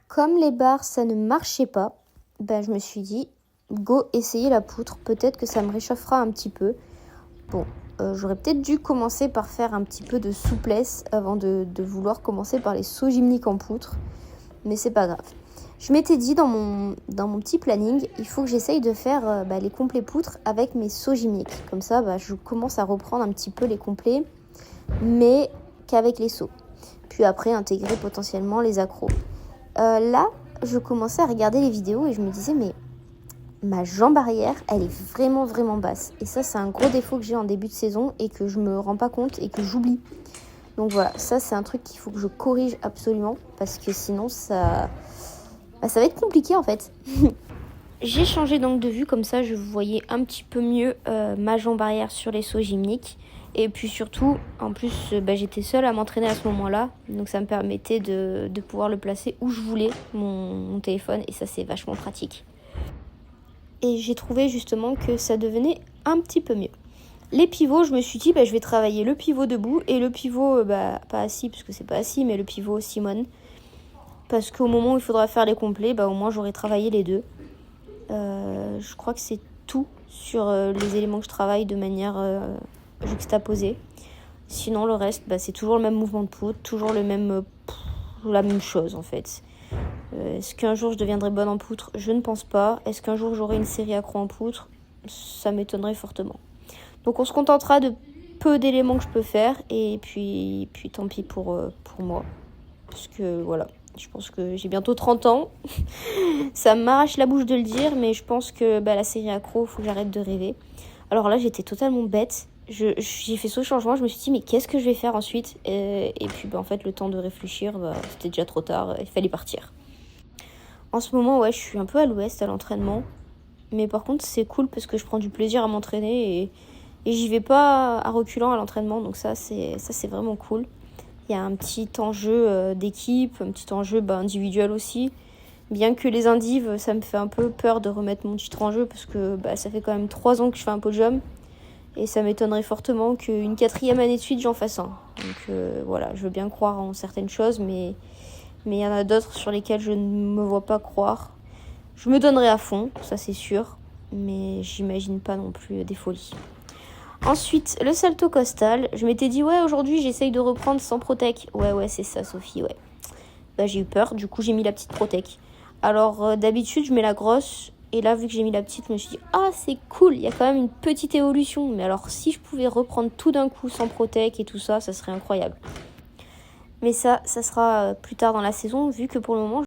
Comme les barres, ça ne marchait pas, je me suis dit, go, essayer la poutre. Peut-être que ça me réchauffera un petit peu. Bon, j'aurais peut-être dû commencer par faire un petit peu de souplesse avant de vouloir commencer par les sauts gymniques en poutre. Mais c'est pas grave. Je m'étais dit dans mon petit planning, il faut que j'essaye de faire les complets poutres avec mes sauts gymniques. Comme ça, je commence à reprendre un petit peu les complets, mais qu'avec les sauts. Puis après, intégrer potentiellement les accros. Là, je commençais à regarder les vidéos et je me disais, mais ma jambe arrière, elle est vraiment, vraiment basse. Et ça, c'est un gros défaut que j'ai en début de saison et que je me rends pas compte et que j'oublie. Donc voilà, ça, c'est un truc qu'il faut que je corrige absolument parce que sinon, ça va être compliqué en fait. J'ai changé donc de vue, comme ça, je voyais un petit peu mieux ma jambe arrière sur les sauts gymniques. Et puis surtout, en plus, j'étais seule à m'entraîner à ce moment-là. Donc ça me permettait de pouvoir le placer où je voulais, mon téléphone. Et ça, c'est vachement pratique. Et j'ai trouvé justement que ça devenait un petit peu mieux. Les pivots, je me suis dit, je vais travailler le pivot debout et le pivot, pas assis, parce que c'est pas assis, mais le pivot Simone. Parce qu'au moment où il faudra faire les complets, au moins j'aurai travaillé les deux. Je crois que c'est tout sur les éléments que je travaille de manière juxtaposée. Sinon, le reste, c'est toujours le même mouvement de poutre, toujours la même chose en fait. Est-ce qu'un jour je deviendrai bonne en poutre ? Je ne pense pas. Est-ce qu'un jour j'aurai une série accro en poutre ? Ça m'étonnerait fortement. Donc on se contentera de peu d'éléments que je peux faire et puis tant pis pour moi. Parce que voilà, je pense que j'ai bientôt 30 ans. Ça m'arrache la bouche de le dire, mais je pense que la série accro, il faut que j'arrête de rêver. Alors là, j'étais totalement bête. J'ai fait ce changement, je me suis dit, mais qu'est-ce que je vais faire ensuite ? Et puis en fait, le temps de réfléchir, c'était déjà trop tard, il fallait partir. En ce moment, je suis un peu à l'ouest à l'entraînement. Mais par contre, c'est cool parce que je prends du plaisir à m'entraîner et j'y vais pas à reculant à l'entraînement. Donc ça, c'est vraiment cool. Il y a un petit enjeu d'équipe, un petit enjeu individuel aussi. Bien que les indives, ça me fait un peu peur de remettre mon titre en jeu parce que ça fait quand même 3 ans que je fais un podium. Et ça m'étonnerait fortement qu'une 4e année de suite, j'en fasse un. Donc voilà, je veux bien croire en certaines choses, mais il y en a d'autres sur lesquelles je ne me vois pas croire. Je me donnerai à fond, ça c'est sûr, mais j'imagine pas non plus des folies. Ensuite, le salto costal. Je m'étais dit, aujourd'hui j'essaye de reprendre sans protec. Ouais, c'est ça Sophie, ouais. J'ai eu peur, du coup j'ai mis la petite protec. Alors d'habitude je mets la grosse, et là vu que j'ai mis la petite, je me suis dit, c'est cool, il y a quand même une petite évolution. Mais alors si je pouvais reprendre tout d'un coup sans protec et tout ça, ça serait incroyable. Mais ça sera plus tard dans la saison, vu que pour le moment,